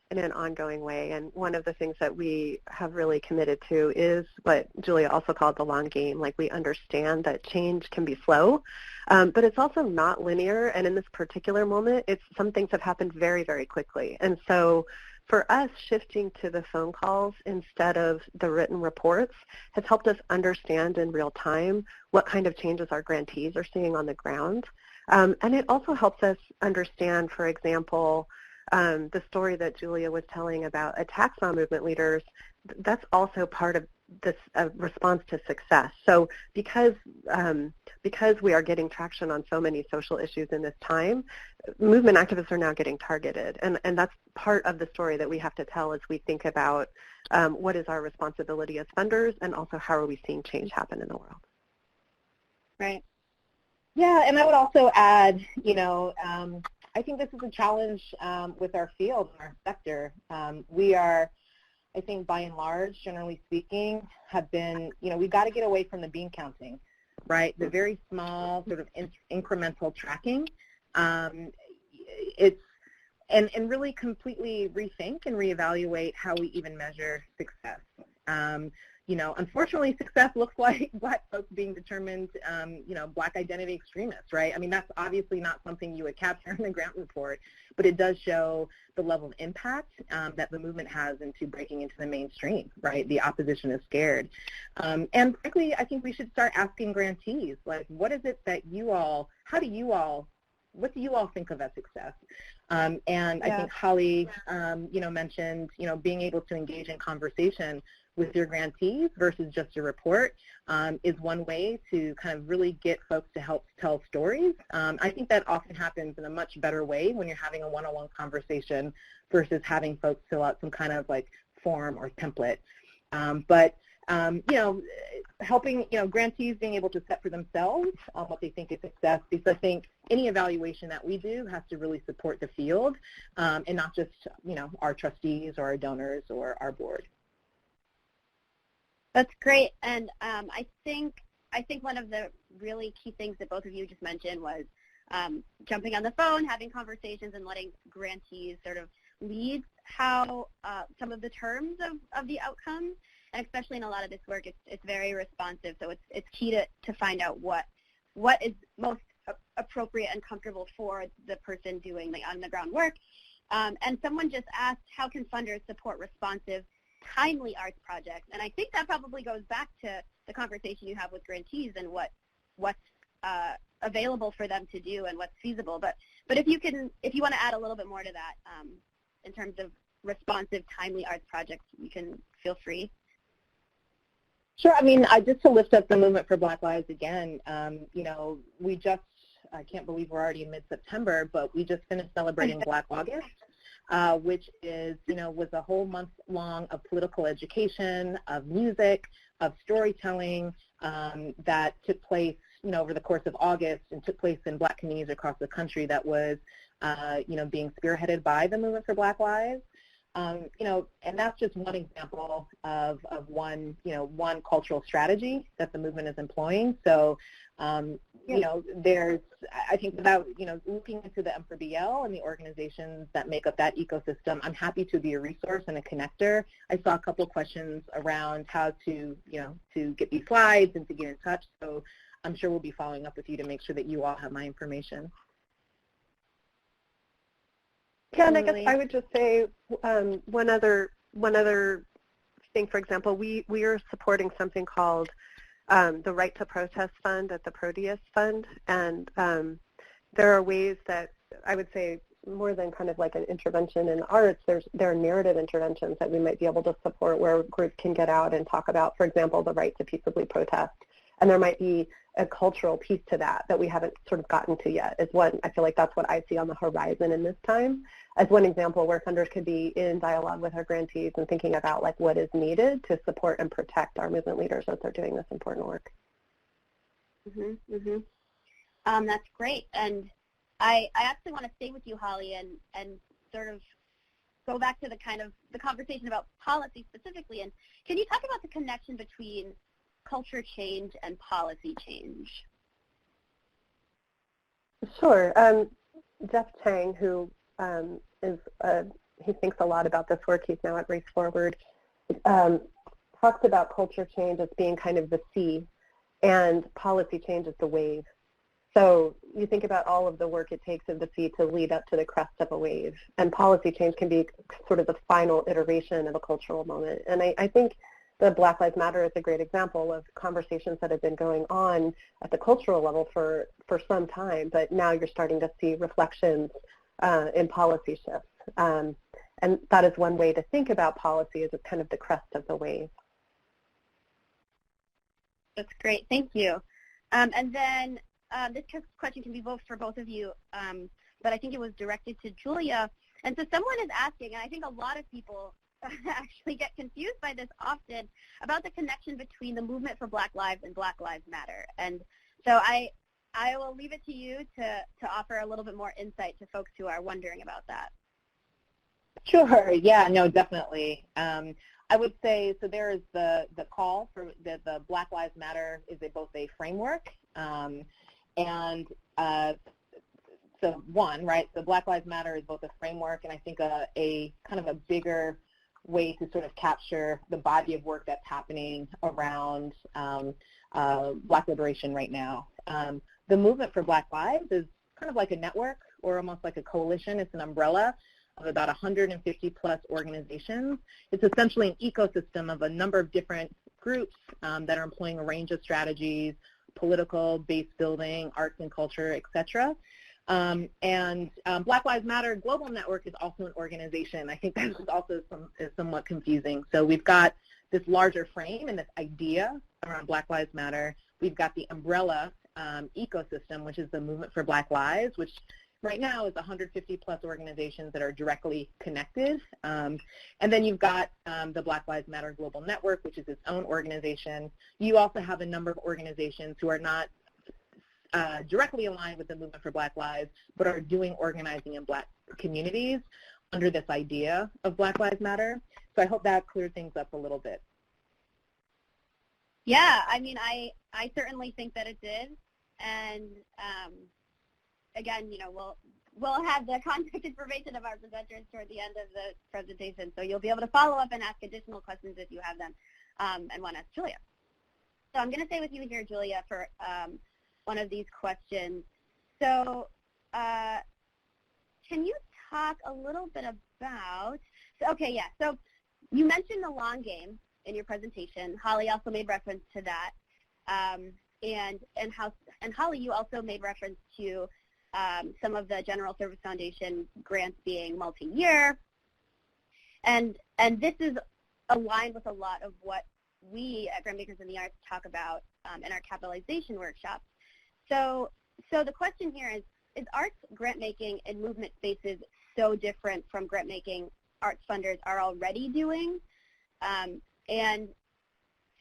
in an ongoing way. And one of the things that we have really committed to is what Julia also called the long game. Like, we understand that change can be slow, but it's also not linear. And in this particular moment, some things have happened very, very quickly. And so for us, shifting to the phone calls instead of the written reports has helped us understand in real time what kind of changes our grantees are seeing on the ground. And it also helps us understand, for example, the story that Julia was telling about attacks on movement leaders. That's also part of this response to success. So because we are getting traction on so many social issues in this time, movement activists are now getting targeted. And that's part of the story that we have to tell as we think about what is our responsibility as funders, and also how are we seeing change happen in the world. Right. Yeah, and I would also add, I think this is a challenge with our field and our sector. We are, I think, by and large, generally speaking, have been, we've got to get away from the bean counting, right? The very small sort of incremental tracking. It's and really completely rethink and reevaluate how we even measure success. Unfortunately, success looks like Black folks being determined, Black identity extremists, right? I mean, that's obviously not something you would capture in the grant report, but it does show the level of impact that the movement has into breaking into the mainstream, right? The opposition is scared. And frankly, I think we should start asking grantees, like, what is it that what do you all think of as success? And I think Holly, mentioned, being able to engage in conversation with your grantees versus just a report is one way to kind of really get folks to help tell stories. I think that often happens in a much better way when you're having a one-on-one conversation versus having folks fill out some kind of like form or template. Helping, grantees being able to set for themselves what they think is success, because I think any evaluation that we do has to really support the field and not just, our trustees or our donors or our board. That's great, and I think one of the really key things that both of you just mentioned was jumping on the phone, having conversations, and letting grantees sort of lead how some of the terms of the outcomes, and especially in a lot of this work, it's very responsive, so it's key to find out what is most appropriate and comfortable for the person doing the on-the-ground work. And someone just asked, how can funders support responsive, timely arts projects? And I think that probably goes back to the conversation you have with grantees and what's available for them to do and what's feasible. But if you want to add a little bit more to that in terms of responsive, timely arts projects, you can feel free. Sure. I mean, just to lift up the Movement for Black Lives again, we just, I can't believe we're already in mid-September, but we just finished celebrating Black August, which is, was a whole month long of political education, of music, of storytelling that took place, over the course of August, and took place in Black communities across the country that was, being spearheaded by the Movement for Black Lives. And that's just one example of one cultural strategy that the movement is employing. So, there's, I think, without, looking into the M4BL and the organizations that make up that ecosystem, I'm happy to be a resource and a connector. I saw a couple of questions around how to, to get these slides and to get in touch. So I'm sure we'll be following up with you to make sure that you all have my information. Yeah, and I guess I would just say one other thing. For example, we are supporting something called the Right to Protest Fund at the Proteus Fund, and there are ways that I would say, more than kind of like an intervention in arts, there are narrative interventions that we might be able to support where groups can get out and talk about, for example, the right to peaceably protest And there might be a cultural piece to that we haven't sort of gotten to yet is one. I feel like that's what I see on the horizon in this time as one example where funders could be in dialogue with our grantees and thinking about like what is needed to support and protect our movement leaders as they're doing this important work. That's great. And I actually want to stay with you, Holly, and sort of go back to the conversation about policy specifically. And can you talk about the connection between culture change and policy change? Sure. Jeff Tang, who he thinks a lot about this work, he's now at Race Forward, talks about culture change as being kind of the sea and policy change as the wave. So you think about all of the work it takes in the sea to lead up to the crest of a wave, and policy change can be sort of the final iteration of a cultural moment. And I think the Black Lives Matter is a great example of conversations that have been going on at the cultural level for some time, but now you're starting to see reflections in policy shifts. And that is one way to think about policy as kind of the crest of the wave. That's great. Thank you. And then this question can be for both of you, but I think it was directed to Julia. And so someone is asking, and I think a lot of people actually get confused by this often, about the connection between the movement for Black Lives and Black Lives Matter. And so I will leave it to you to offer a little bit more insight to folks who are wondering about that. Sure. Yeah, no, definitely. I would say, so there is the call for the Black Lives Matter is both a framework so one, right, so Black Lives Matter is both a framework and I think a kind of a bigger way to sort of capture the body of work that's happening around Black liberation right now. The movement for Black Lives is kind of like a network or almost like a coalition. It's an umbrella of about 150 plus organizations. It's essentially an ecosystem of a number of different groups that are employing a range of strategies, political, base building, arts and culture, et cetera. Black Lives Matter Global Network is also an organization. I think that is also somewhat confusing. So we've got this larger frame and this idea around Black Lives Matter. We've got the umbrella ecosystem, which is the Movement for Black Lives, which right now is 150 plus organizations that are directly connected. And then you've got the Black Lives Matter Global Network, which is its own organization. You also have a number of organizations who are not directly aligned with the Movement for Black Lives, but are doing organizing in Black communities under this idea of Black Lives Matter. So I hope that cleared things up a little bit. Yeah, I mean, I certainly think that it did. And again, you know, we'll have the contact information of our presenters toward the end of the presentation, so you'll be able to follow up and ask additional questions if you have them and want to ask Julia. So I'm going to stay with you here, Julia, for one of these questions. So can you talk a little bit about, so you mentioned the long game in your presentation. Holly also made reference to that. And Holly, you also made reference to some of the General Service Foundation grants being multi-year. And this is aligned with a lot of what we at Grantmakers in the Arts talk about in our capitalization workshops. So the question here is arts grant making in movement spaces so different from grant making arts funders are already doing? And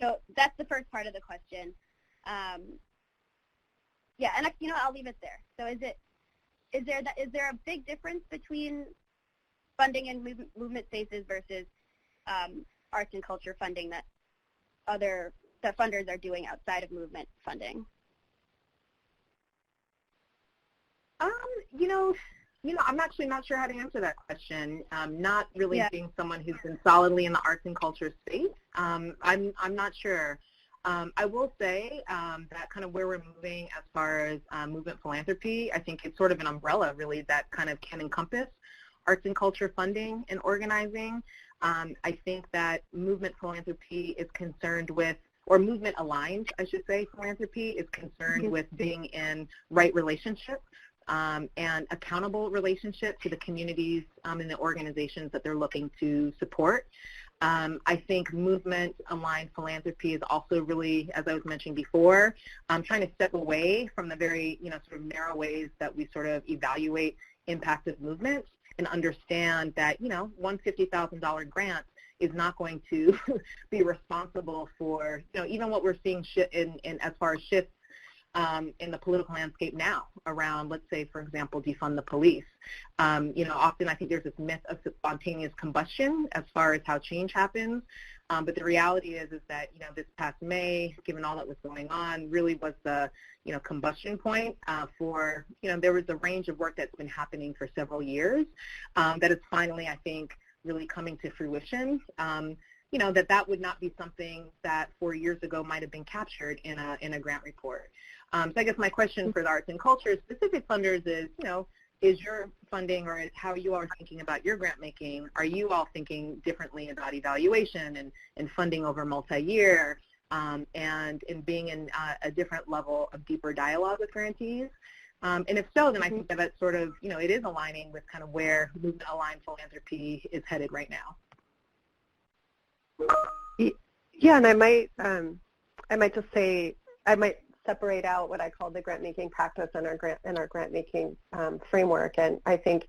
so that's the first part of the question. Yeah, and I'll leave it there. So is there a big difference between funding in movement spaces versus arts and culture funding that funders are doing outside of movement funding? I'm actually not sure how to answer that question. Not really being someone who's been solidly in the arts and culture space. I'm not sure. I will say that kind of where we're moving as far as movement philanthropy, I think it's sort of an umbrella really that kind of can encompass arts and culture funding and organizing. I think that movement philanthropy is concerned with, or movement aligned, I should say, philanthropy is concerned with being in right relationship and accountable relationship to the communities and the organizations that they're looking to support. I think movement-aligned philanthropy is also really, as I was mentioning before, trying to step away from the very, sort of narrow ways that we sort of evaluate impact of movements and understand that, one $50,000 grant is not going to be responsible for, even what we're seeing in as far as shifts in the political landscape now around, let's say, for example, defund the police. Often I think there's this myth of spontaneous combustion as far as how change happens, but the reality is that, this past May, given all that was going on, really was the, combustion point for, there was a range of work that's been happening for several years that is finally, I think, really coming to fruition. That would not be something that 4 years ago might have been captured in a grant report. So I guess my question for the arts and culture specific funders is, is your funding or how you all are thinking about your grant making, are you all thinking differently about evaluation and funding over multi-year and in being in a different level of deeper dialogue with grantees? And if so, then I think that that's sort of, it is aligning with kind of where movement-aligned philanthropy is headed right now. Yeah, and I might just say, I might separate out what I call the grant-making practice and our grant-making framework. And I think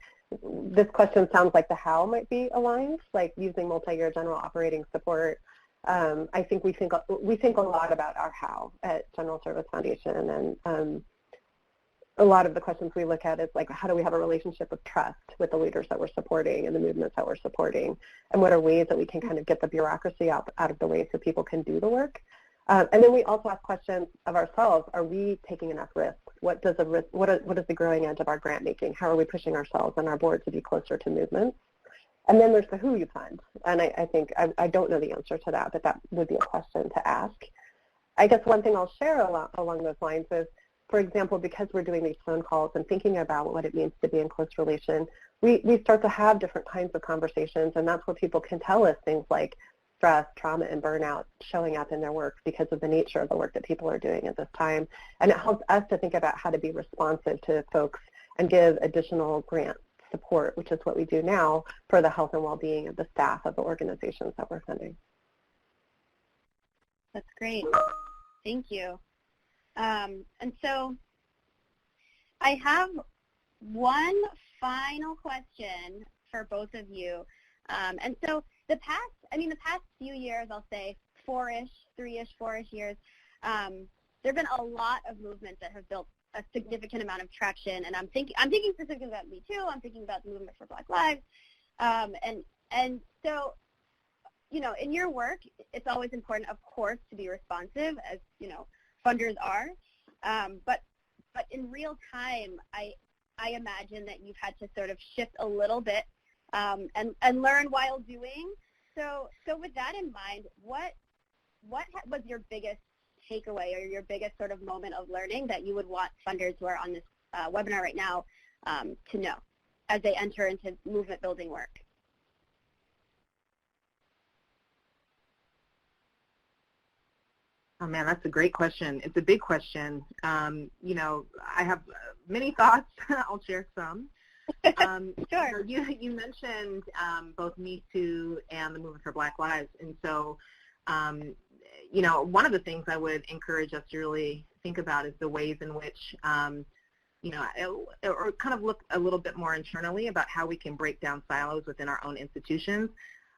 this question sounds like the how might be aligned, like using multi-year general operating support. I think we think a lot about our how at General Service Foundation, and a lot of the questions we look at is like, how do we have a relationship of trust with the leaders that we're supporting and the movements that we're supporting, and what are ways that we can kind of get the bureaucracy out of the way so people can do the work. And then we also ask questions of ourselves: are we taking enough risks? What is the growing edge of our grant making? How are we pushing ourselves and our board to be closer to movements? And then there's the who you fund. And I think I don't know the answer to that, but that would be a question to ask. I guess one thing I'll share along those lines is, for example, because we're doing these phone calls and thinking about what it means to be in close relation, we start to have different kinds of conversations, and that's where people can tell us things like stress, trauma, and burnout showing up in their work because of the nature of the work that people are doing at this time. And it helps us to think about how to be responsive to folks and give additional grant support, which is what we do now for the health and well-being of the staff of the organizations that we're funding. That's great. Thank you. And so I have one final question for both of you. And so the past few years, I'll say four-ish years, there have been a lot of movements that have built a significant amount of traction. And I'm thinking specifically about Me Too. I'm thinking about the movement for Black Lives. And so, in your work, it's always important, of course, to be responsive, as funders are. But in real time, I imagine that you've had to sort of shift a little bit and learn while doing. So with that in mind, what was your biggest takeaway or your biggest sort of moment of learning that you would want funders who are on this webinar right now to know as they enter into movement building work? Oh man, that's a great question. It's a big question. I have many thoughts. I'll share some. Sure. You mentioned both Me Too and the Movement for Black Lives, and so one of the things I would encourage us to really think about is the ways in which or kind of look a little bit more internally about how we can break down silos within our own institutions.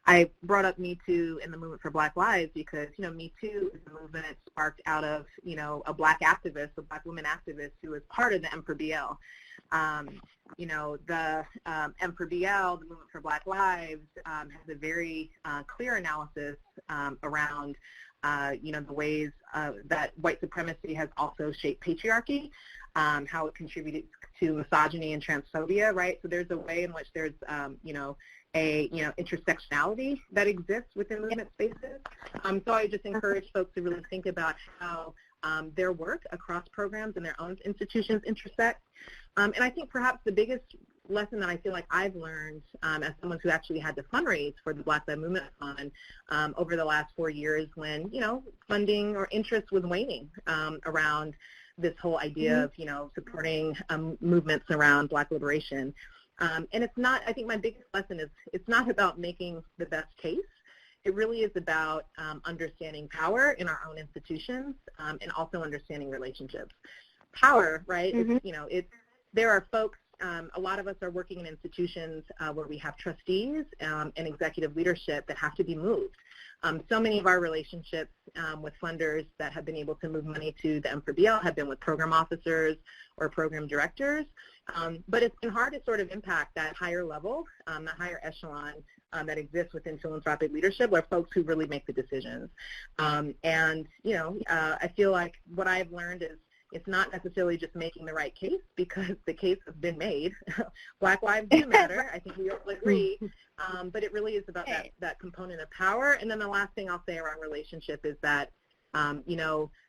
I brought up Me Too and the Movement for Black Lives because, Me Too is a movement sparked out of, a Black woman activist who was part of the M4BL. The M4BL, the Movement for Black Lives, has a very clear analysis around, the ways that white supremacy has also shaped patriarchy, how it contributed to misogyny and transphobia, right? So there's a way in which there's, intersectionality that exists within movement spaces. So I just encourage folks to really think about how their work across programs and their own institutions intersect. And I think perhaps the biggest lesson that I feel like I've learned as someone who actually had to fundraise for the Black Lives Movement Fund over the last 4 years when, funding or interest was waning around this whole idea of, supporting movements around Black liberation. And it's not, I think my biggest lesson is it's not about making the best case. it really is about understanding power in our own institutions and also understanding relationships. Power, right? There are folks, a lot of us are working in institutions where we have trustees and executive leadership that have to be moved. So many of our relationships with funders that have been able to move money to the M4BL have been with program officers or program directors, but it's been hard to sort of impact that higher level, that higher echelon that exists within philanthropic leadership, where folks who really make the decisions. I feel like what I've learned is it's not necessarily just making the right case, because the case has been made. Black lives do matter. I think we all agree. But it really is about that component of power. And then the last thing I'll say around relationship is that,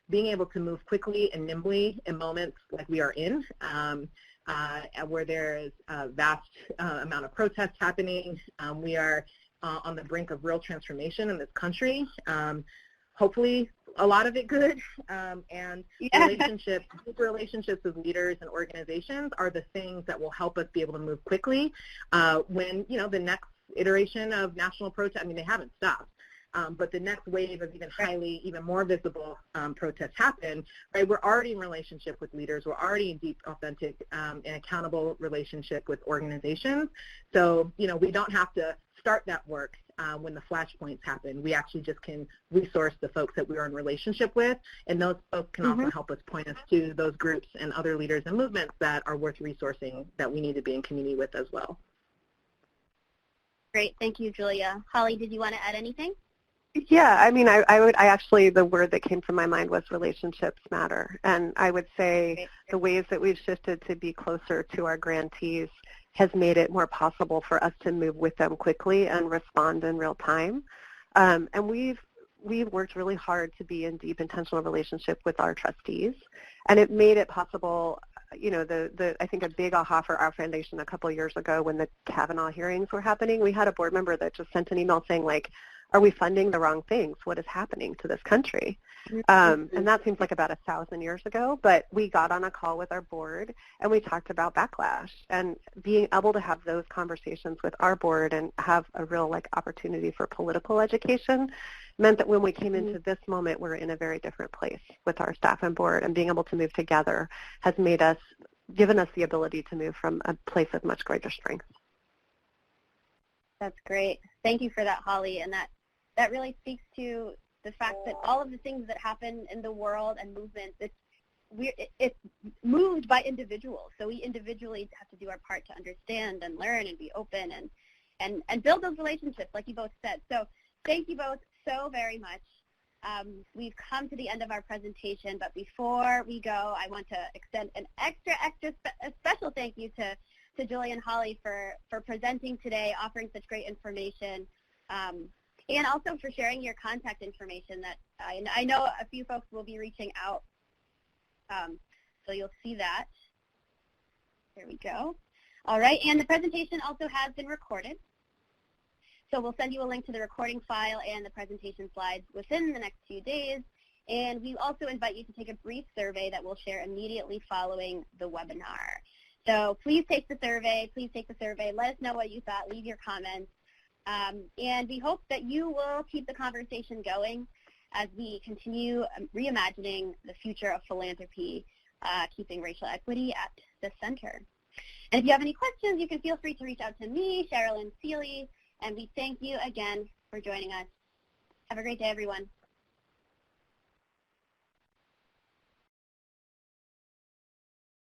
being able to move quickly and nimbly in moments like we are in, where there is a vast amount of protest happening. We are on the brink of real transformation in this country. Hopefully a lot of it good, and deep relationships with leaders and organizations are the things that will help us be able to move quickly when, the next iteration of national protest, they haven't stopped, but the next wave of even more visible protests happen, right? We're already in relationship with leaders. We're already in deep, authentic, and accountable relationship with organizations. So, we don't have to start that work when the flashpoints happen. We actually just can resource the folks that we are in relationship with, and those folks can also help us point us to those groups and other leaders and movements that are worth resourcing, that we need to be in community with as well. Great, thank you, Julia. Holly, did you want to add anything? Yeah, I actually, the word that came to my mind was relationships matter. And I would say the ways that we've shifted to be closer to our grantees has made it more possible for us to move with them quickly and respond in real time. And we've worked really hard to be in deep intentional relationship with our trustees. And it made it possible, I think a big aha for our foundation a couple of years ago when the Kavanaugh hearings were happening, we had a board member that just sent an email saying, are we funding the wrong things? What is happening to this country? And that seems like about 1,000 years ago, but we got on a call with our board and we talked about backlash, and being able to have those conversations with our board and have a real opportunity for political education meant that when we came into this moment, we're in a very different place with our staff and board, and being able to move together has given us the ability to move from a place of much greater strength. That's great. Thank you for that, Holly, and that really speaks to the fact that all of the things that happen in the world and movements, it's moved by individuals. So we individually have to do our part to understand and learn and be open and build those relationships, like you both said. So thank you both so very much. We've come to the end of our presentation, but before we go, I want to extend an extra special thank you to Julia and Holly for presenting today, offering such great information. And also for sharing your contact information that I know a few folks will be reaching out. So you'll see that. There we go. All right, and the presentation also has been recorded. So we'll send you a link to the recording file and the presentation slides within the next few days. And we also invite you to take a brief survey that we'll share immediately following the webinar. So please take the survey. Let us know what you thought. Leave your comments. And we hope that you will keep the conversation going as we continue reimagining the future of philanthropy, keeping racial equity at the center. And if you have any questions, you can feel free to reach out to me, Sherilyn Seeley, and we thank you again for joining us. Have a great day, everyone.